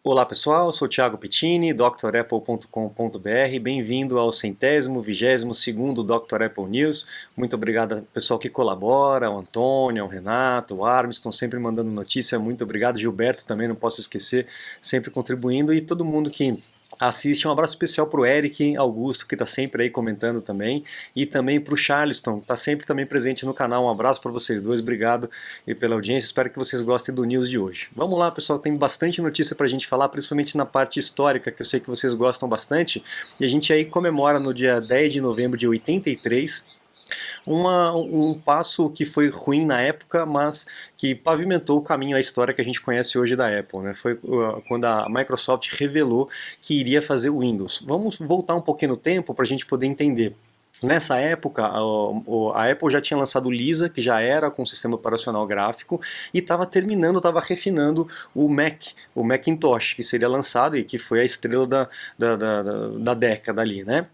Olá pessoal, sou o Thiago Pittini, drapple.com.br. Bem-vindo ao 100º, 22º Dr. Apple News. Muito obrigado ao pessoal que colabora, o Antônio, o Renato, o Armin, estão sempre mandando notícia. Muito obrigado, Gilberto também, não posso esquecer, sempre contribuindo, e todo mundo que assiste. Um abraço especial para o Eric Augusto, que está sempre aí comentando também, e também para o Charleston, que está sempre também presente no canal. Um abraço para vocês dois, obrigado e pela audiência, espero que vocês gostem do news de hoje. Vamos lá, pessoal, tem bastante notícia para a gente falar, principalmente na parte histórica, que eu sei que vocês gostam bastante, e a gente aí comemora no dia 10 de novembro de 83, um passo que foi ruim na época, mas que pavimentou o caminho à história que a gente conhece hoje da Apple, né? Foi quando a Microsoft revelou que iria fazer o Windows. Vamos voltar um pouquinho no tempo para a gente poder entender. Nessa época, a Apple já tinha lançado o Lisa, que já era com sistema operacional gráfico, e estava terminando, estava refinando o Macintosh, que seria lançado e que foi a estrela da década ali, né?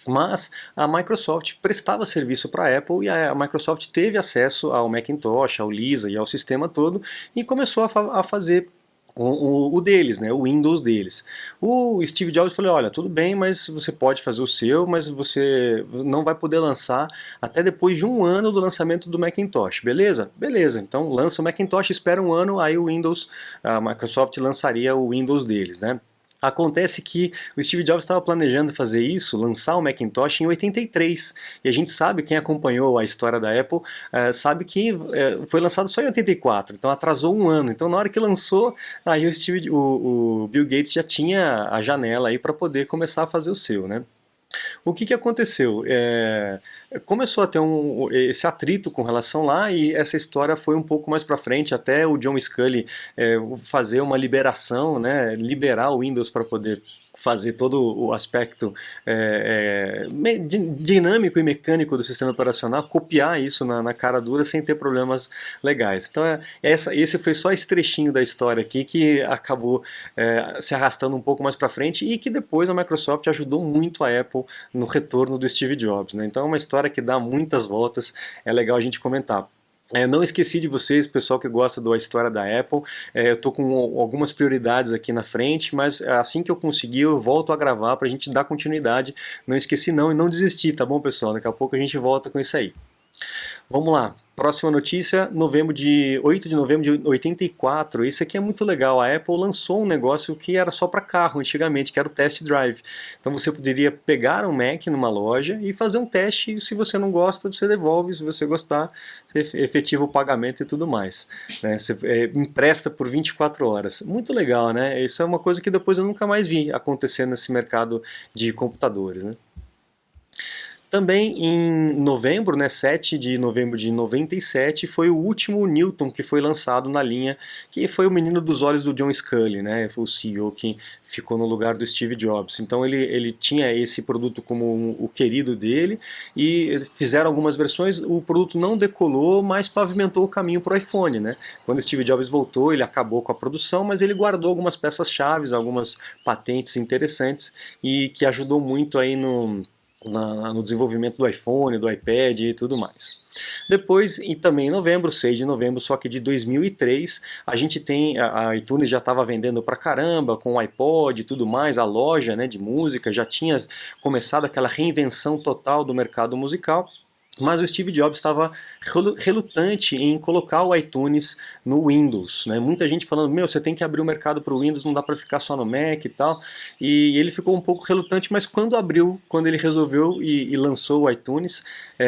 Mas a Microsoft prestava serviço para a Apple, e a Microsoft teve acesso ao Macintosh, ao Lisa e ao sistema todo, e começou a fazer o deles, né, o Windows deles. O Steve Jobs falou: olha, tudo bem, mas você pode fazer o seu, mas você não vai poder lançar até depois de um ano do lançamento do Macintosh. Beleza? Beleza. Então lança o Macintosh, espera um ano, aí o Windows, a Microsoft lançaria o Windows deles, né? Acontece que o Steve Jobs estava planejando fazer isso, lançar o Macintosh em 83, e a gente sabe, quem acompanhou a história da Apple, sabe que foi lançado só em 84, então atrasou um ano. Então na hora que lançou, aí o Bill Gates já tinha a janela aí para poder começar a fazer o seu, né? O que aconteceu? Começou a ter esse atrito com relação lá, e essa história foi um pouco mais para frente, até o John Sculley fazer uma liberação, né, liberar o Windows para poder fazer todo o aspecto dinâmico e mecânico do sistema operacional, copiar isso na cara dura sem ter problemas legais. Então esse foi só esse trechinho da história aqui que acabou se arrastando um pouco mais para frente, e que depois a Microsoft ajudou muito a Apple no retorno do Steve Jobs, né? Então é uma história que dá muitas voltas, é legal a gente comentar. Não esqueci de vocês, pessoal que gosta da história da Apple. Eu estou com algumas prioridades aqui na frente, mas assim que eu conseguir eu volto a gravar para a gente dar continuidade. Não esqueci não, e não desistir, tá bom, pessoal? Daqui a pouco a gente volta com isso aí. Vamos lá, próxima notícia, 8 de novembro de 84. Isso aqui é muito legal. A Apple lançou um negócio que era só para carro antigamente, que era o Test Drive. Então você poderia pegar um Mac numa loja e fazer um teste, e se você não gosta, você devolve, se você gostar, você efetiva o pagamento e tudo mais, né? Você empresta por 24 horas. Muito legal, né? Isso é uma coisa que depois eu nunca mais vi acontecer nesse mercado de computadores, né? Também em novembro, né, 7 de novembro de 97, foi o último Newton que foi lançado na linha, que foi o menino dos olhos do John Sculley, né, foi o CEO que ficou no lugar do Steve Jobs. Então ele tinha esse produto como o querido dele, e fizeram algumas versões. O produto não decolou, mas pavimentou o caminho para o iPhone, né? Quando o Steve Jobs voltou, ele acabou com a produção, mas ele guardou algumas peças-chave, algumas patentes interessantes, e que ajudou muito aí no desenvolvimento do iPhone, do iPad e tudo mais. Depois, e também em novembro, 6 de novembro, só que de 2003, a gente tem, a iTunes já estava vendendo pra caramba, com o iPod e tudo mais, a loja, né, de música já tinha começado aquela reinvenção total do mercado musical. Mas o Steve Jobs estava relutante em colocar o iTunes no Windows, né? Muita gente falando: meu, você tem que abrir o mercado para o Windows, não dá para ficar só no Mac e tal. E ele ficou um pouco relutante, mas quando ele resolveu e lançou o iTunes,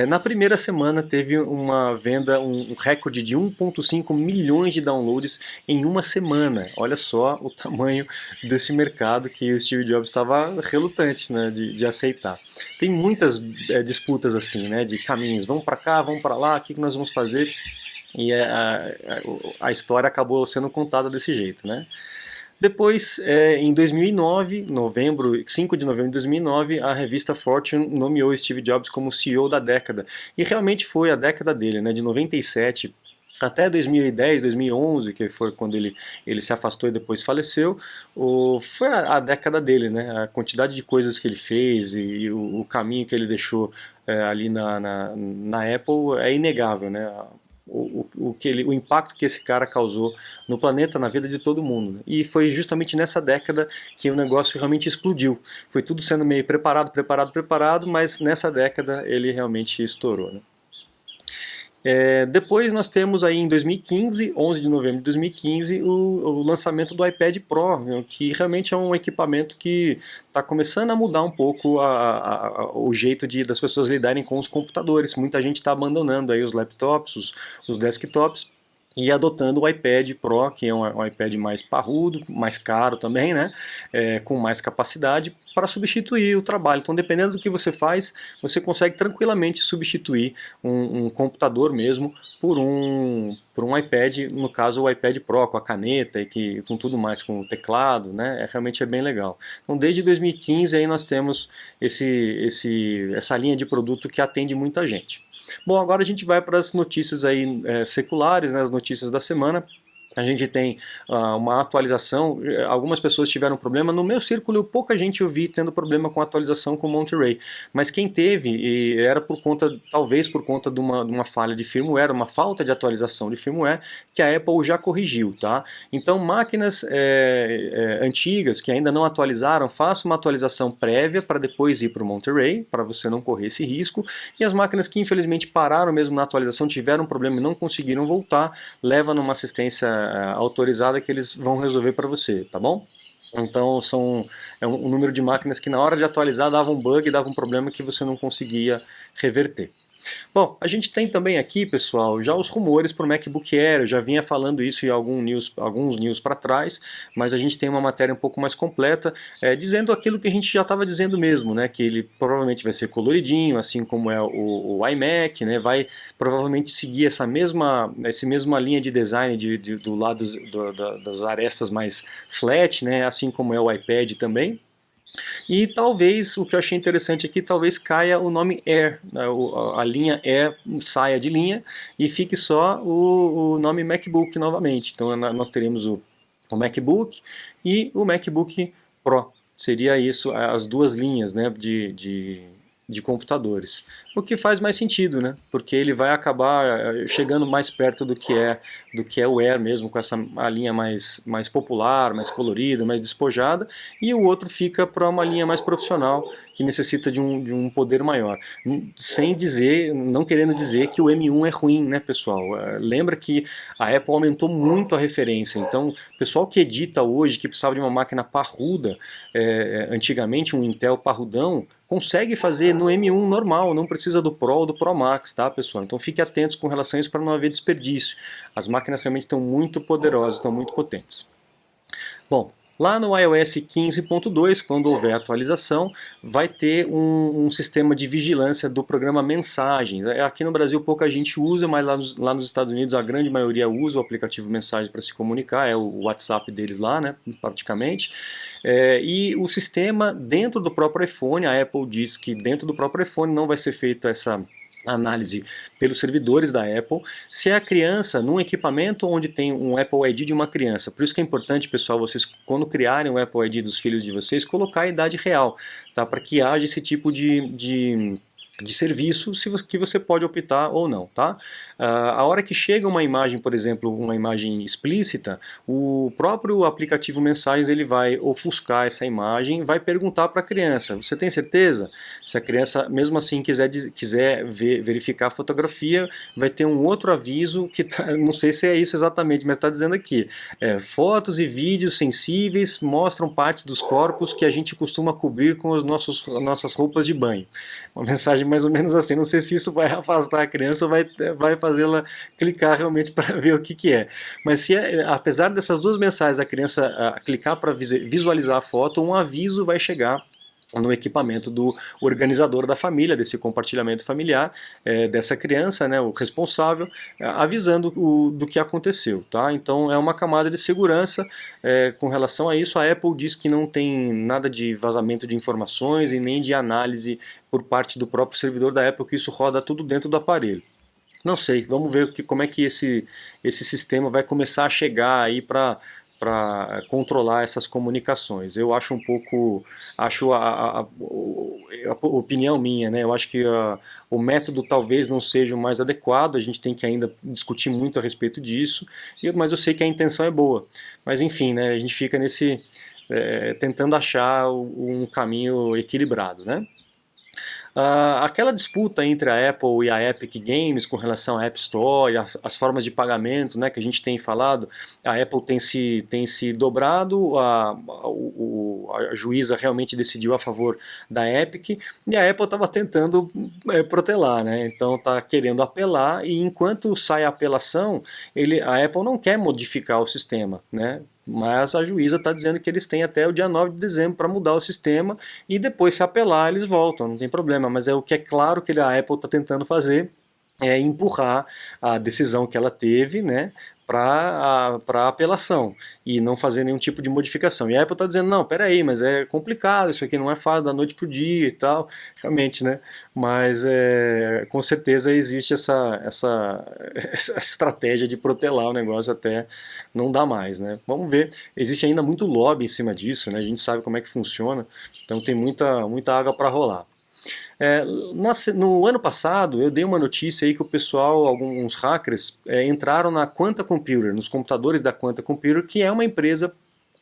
na primeira semana teve uma venda, um recorde de 1,5 milhões de downloads em uma semana. Olha só o tamanho desse mercado que o Steve Jobs estava relutante, né, de aceitar. Tem muitas disputas assim, né, de caminhos, vamos para cá, vamos para lá, o que nós vamos fazer? E a história acabou sendo contada desse jeito, né? Depois, em 2009, 5 de novembro de 2009, a revista Fortune nomeou Steve Jobs como CEO da década. E realmente foi a década dele, né, de 97 até 2010, 2011, que foi quando ele se afastou e depois faleceu. Foi a década dele, né? A quantidade de coisas que ele fez e o caminho que ele deixou ali na Apple é inegável, né? o impacto que esse cara causou no planeta, na vida de todo mundo. E foi justamente nessa década que o negócio realmente explodiu. Foi tudo sendo meio preparado, mas nessa década ele realmente estourou, né? Depois nós temos aí em 2015, 11 de novembro de 2015, o lançamento do iPad Pro, né, que realmente é um equipamento que está começando a mudar um pouco o jeito das pessoas lidarem com os computadores. Muita gente está abandonando aí os laptops, os desktops, e adotando o iPad Pro, que é um iPad mais parrudo, mais caro também, né, com mais capacidade, para substituir o trabalho. Então, dependendo do que você faz, você consegue tranquilamente substituir um computador mesmo por um iPad, no caso o iPad Pro, com a caneta e com tudo mais, com o teclado, né, realmente é bem legal. Então, desde 2015 aí nós temos essa linha de produto que atende muita gente. Bom, agora a gente vai para as notícias aí, seculares, né, as notícias da semana. A gente tem uma atualização, algumas pessoas tiveram problema, no meu círculo pouca gente eu vi tendo problema com a atualização com o Monterey, mas quem teve, e era talvez por conta de uma falha de firmware, uma falta de atualização de firmware, que a Apple já corrigiu, tá? Então máquinas antigas que ainda não atualizaram, faça uma atualização prévia para depois ir para o Monterey, para você não correr esse risco, e as máquinas que infelizmente pararam mesmo na atualização, tiveram um problema e não conseguiram voltar, leva numa assistência autorizada que eles vão resolver para você, tá bom? Então é um número de máquinas que na hora de atualizar dava um bug, dava um problema que você não conseguia reverter. Bom, a gente tem também aqui, pessoal, já os rumores para o MacBook Air. Eu já vinha falando isso em alguns news para trás, mas a gente tem uma matéria um pouco mais completa, dizendo aquilo que a gente já estava dizendo mesmo, né, que ele provavelmente vai ser coloridinho, assim como é o iMac, né, vai provavelmente seguir essa mesma linha de design do lado das arestas mais flat, né, assim como é o iPad também. E talvez, o que eu achei interessante aqui, talvez caia o nome Air, né, a linha Air saia de linha e fique só o nome MacBook novamente. Então nós teremos o MacBook e o MacBook Pro. Seria isso, as duas linhas, né, de computadores. O que faz mais sentido, né? Porque ele vai acabar chegando mais perto do que é o Air mesmo, com a linha mais popular, mais colorida, mais despojada, e o outro fica para uma linha mais profissional, que necessita de um poder maior. Sem dizer, não querendo dizer que o M1 é ruim, né, pessoal? Lembra que a Apple aumentou muito a referência, então o pessoal que edita hoje, que precisava de uma máquina parruda, antigamente um Intel parrudão, consegue fazer no M1 normal, não precisa do Pro ou do Pro Max, tá, pessoal? Então fiquem atentos com relação a isso para não haver desperdício. As máquinas realmente estão muito poderosas, estão muito potentes. Bom, lá no iOS 15.2, quando houver atualização, vai ter um sistema de vigilância do programa Mensagens. Aqui no Brasil pouca gente usa, mas lá nos Estados Unidos a grande maioria usa o aplicativo Mensagens para se comunicar, é o WhatsApp deles lá, né, praticamente. E o sistema dentro do próprio iPhone, a Apple diz que dentro do próprio iPhone não vai ser feita essa análise pelos servidores da Apple, se é a criança num equipamento onde tem um Apple ID de uma criança. Por isso que é importante, pessoal, vocês quando criarem o Apple ID dos filhos de vocês, colocar a idade real, tá? Para que haja esse tipo de serviço que você pode optar ou não, tá? A hora que chega uma imagem, por exemplo, uma imagem explícita, o próprio aplicativo Mensagens ele vai ofuscar essa imagem, vai perguntar para a criança, você tem certeza? Se a criança mesmo assim quiser verificar a fotografia, vai ter um outro aviso que não sei se é isso exatamente, mas está dizendo aqui, fotos e vídeos sensíveis mostram partes dos corpos que a gente costuma cobrir com as nossas roupas de banho. Uma mensagem mais ou menos assim, não sei se isso vai afastar a criança ou vai fazê-la clicar realmente para ver o que é. Mas apesar dessas duas mensagens, a criança clicar para visualizar a foto, um aviso vai chegar no equipamento do organizador da família, desse compartilhamento familiar, dessa criança, né, o responsável, avisando do que aconteceu. Tá? Então é uma camada de segurança com relação a isso. A Apple diz que não tem nada de vazamento de informações e nem de análise por parte do próprio servidor da Apple, que isso roda tudo dentro do aparelho. Não sei, vamos ver como é que esse sistema vai começar a chegar aí para controlar essas comunicações. Eu acho um pouco, opinião minha, né? Eu acho que o método talvez não seja o mais adequado, a gente tem que ainda discutir muito a respeito disso, mas eu sei que a intenção é boa. Mas enfim, né? A gente fica tentando achar um caminho equilibrado, né? Aquela disputa entre a Apple e a Epic Games com relação à App Store e as formas de pagamento, né, que a gente tem falado, a Apple tem se dobrado, a juíza realmente decidiu a favor da Epic e a Apple estava tentando protelar, né, então está querendo apelar e enquanto sai a apelação, a Apple não quer modificar o sistema, né, mas a juíza está dizendo que eles têm até o dia 9 de dezembro para mudar o sistema e depois se apelar eles voltam, não tem problema, mas é o que é claro que a Apple está tentando fazer é empurrar a decisão que ela teve, né, para a apelação e não fazer nenhum tipo de modificação. E a Apple está dizendo, não, peraí, mas é complicado, isso aqui não é fácil da noite para o dia e tal, realmente, né? Mas com certeza existe essa estratégia de protelar o negócio até não dar mais, né? Vamos ver, existe ainda muito lobby em cima disso, né? A gente sabe como é que funciona, então tem muita água para rolar. No ano passado eu dei uma notícia aí que o pessoal, alguns hackers, entraram na Quanta Computer, nos computadores da Quanta Computer, que é uma empresa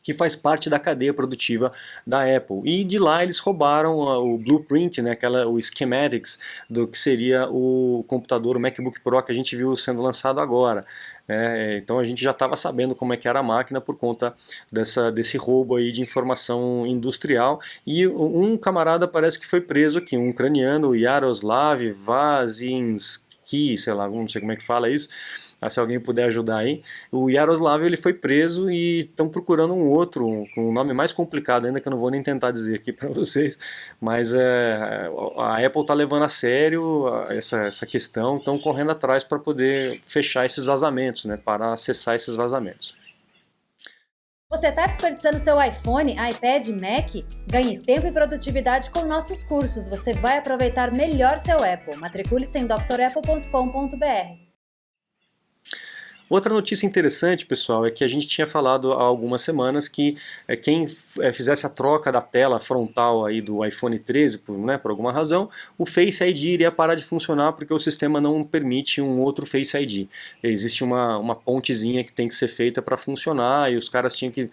que faz parte da cadeia produtiva da Apple. E de lá eles roubaram o blueprint, né, o schematics do que seria o computador, o MacBook Pro que a gente viu sendo lançado agora. Então a gente já estava sabendo como é que era a máquina por conta desse roubo aí de informação industrial. E um camarada parece que foi preso aqui, um ucraniano, o Yaroslav Vazinski, sei lá, não sei como é que fala isso, se alguém puder ajudar aí. O Yaroslav ele foi preso e estão procurando um outro, com um nome mais complicado ainda, que eu não vou nem tentar dizer aqui para vocês, mas a Apple está levando a sério essa questão, estão correndo atrás para poder fechar esses vazamentos, né, para acessar esses vazamentos. Você está desperdiçando seu iPhone, iPad, Mac? Ganhe tempo e produtividade com nossos cursos. Você vai aproveitar melhor seu Apple. Matricule-se em drapple.com.br. Outra notícia interessante, pessoal, é que a gente tinha falado há algumas semanas que quem fizesse a troca da tela frontal aí do iPhone 13, por alguma razão, o Face ID iria parar de funcionar porque o sistema não permite um outro Face ID. Existe uma pontezinha que tem que ser feita para funcionar e os caras tinham que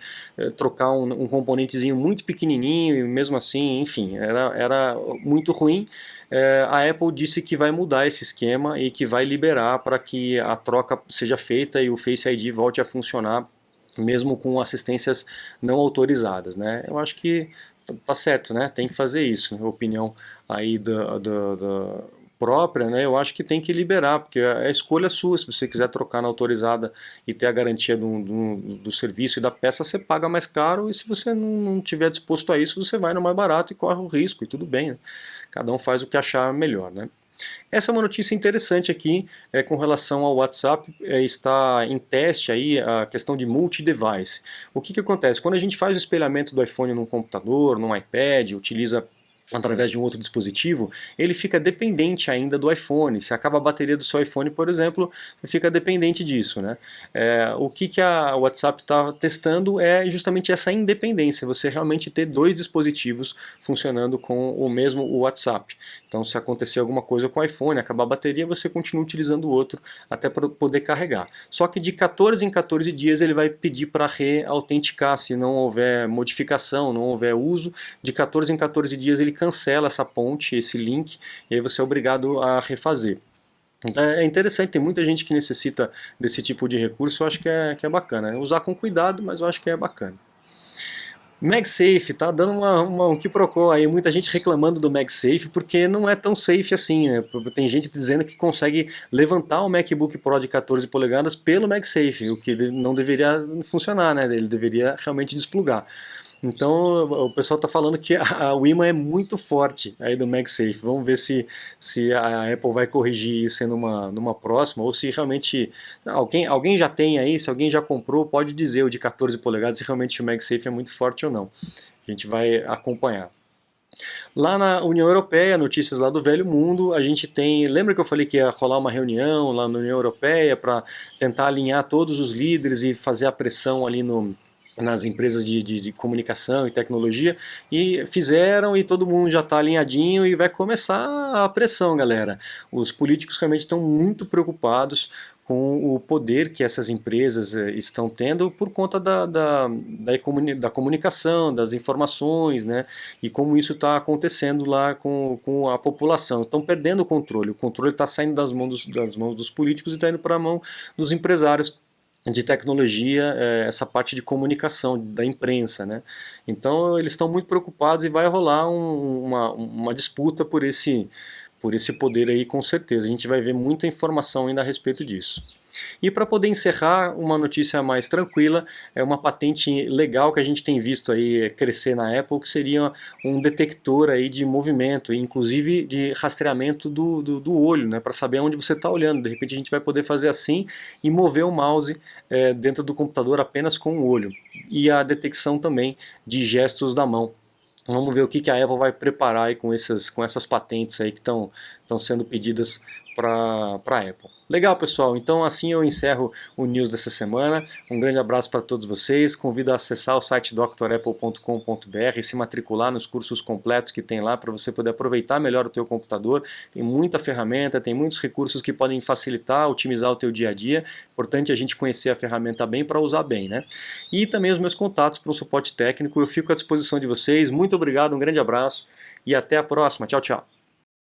trocar um componentezinho muito pequenininho e mesmo assim, enfim, era muito ruim. A Apple disse que vai mudar esse esquema e que vai liberar para que a troca seja feita e o Face ID volte a funcionar mesmo com assistências não autorizadas, né? Eu acho que tá certo, né? Tem que fazer isso. A opinião aí da própria, né? Eu acho que tem que liberar, porque é escolha sua. Se você quiser trocar na autorizada e ter a garantia do serviço e da peça, você paga mais caro, e se você não tiver disposto a isso, você vai no mais barato e corre o risco, e tudo bem, né? Cada um faz o que achar melhor, né? Essa é uma notícia interessante aqui com relação ao WhatsApp, está em teste aí a questão de multi-device. O que acontece? Quando a gente faz o espelhamento do iPhone num computador, num iPad, utiliza através de um outro dispositivo, ele fica dependente ainda do iPhone. Se acaba a bateria do seu iPhone, por exemplo, fica dependente disso, né? O que a WhatsApp está testando é justamente essa independência, você realmente ter dois dispositivos funcionando com o mesmo WhatsApp. Então, se acontecer alguma coisa com o iPhone, acabar a bateria, você continua utilizando o outro até para poder carregar. Só que de 14 em 14 dias ele vai pedir para reautenticar, se não houver modificação, não houver uso, de 14 em 14 dias ele cancela essa ponte, esse link, e aí você é obrigado a refazer. É interessante, tem muita gente que necessita desse tipo de recurso, eu acho que é bacana. Usar com cuidado, mas eu acho que é bacana. MagSafe, tá dando um quiprocó aí, muita gente reclamando do MagSafe porque não é tão safe assim, né? Tem gente dizendo que consegue levantar o MacBook Pro de 14 polegadas pelo MagSafe, o que não deveria funcionar, né? Ele deveria realmente desplugar. Então o pessoal está falando que a imã é muito forte aí do MagSafe. Vamos ver se a Apple vai corrigir isso numa próxima, ou se realmente alguém já tem aí, se alguém já comprou, pode dizer o de 14 polegadas se realmente o MagSafe é muito forte ou não. A gente vai acompanhar. Lá na União Europeia, notícias lá do velho mundo, a gente tem, lembra que eu falei que ia rolar uma reunião lá na União Europeia para tentar alinhar todos os líderes e fazer a pressão ali nas empresas de comunicação e tecnologia, e fizeram, e todo mundo já está alinhadinho e vai começar a pressão, galera. Os políticos realmente estão muito preocupados com o poder que essas empresas estão tendo por conta da comunicação, das informações, né, e como isso está acontecendo lá com a população. Estão perdendo o controle está saindo das mãos dos políticos e está indo para a mão dos empresários de tecnologia, essa parte de comunicação da imprensa, né? Então eles estão muito preocupados e vai rolar uma disputa por esse poder aí, com certeza. A gente vai ver muita informação ainda a respeito disso. E para poder encerrar, uma notícia mais tranquila, é uma patente legal que a gente tem visto aí crescer na Apple, que seria um detector aí de movimento, inclusive de rastreamento do olho, né, para saber onde você está olhando. De repente a gente vai poder fazer assim e mover o mouse dentro do computador apenas com o olho. E a detecção também de gestos da mão. Vamos ver o que a Apple vai preparar aí com essas patentes aí que estão sendo pedidas para a Apple. Legal, pessoal, então assim eu encerro o news dessa semana. Um grande abraço para todos vocês. Convido a acessar o site drapple.com.br e se matricular nos cursos completos que tem lá para você poder aproveitar melhor o teu computador. Tem muita ferramenta, tem muitos recursos que podem facilitar, otimizar o teu dia a dia. Importante a gente conhecer a ferramenta bem para usar bem, né? E também os meus contatos para um suporte técnico. Eu fico à disposição de vocês. Muito obrigado, um grande abraço e até a próxima. Tchau, tchau.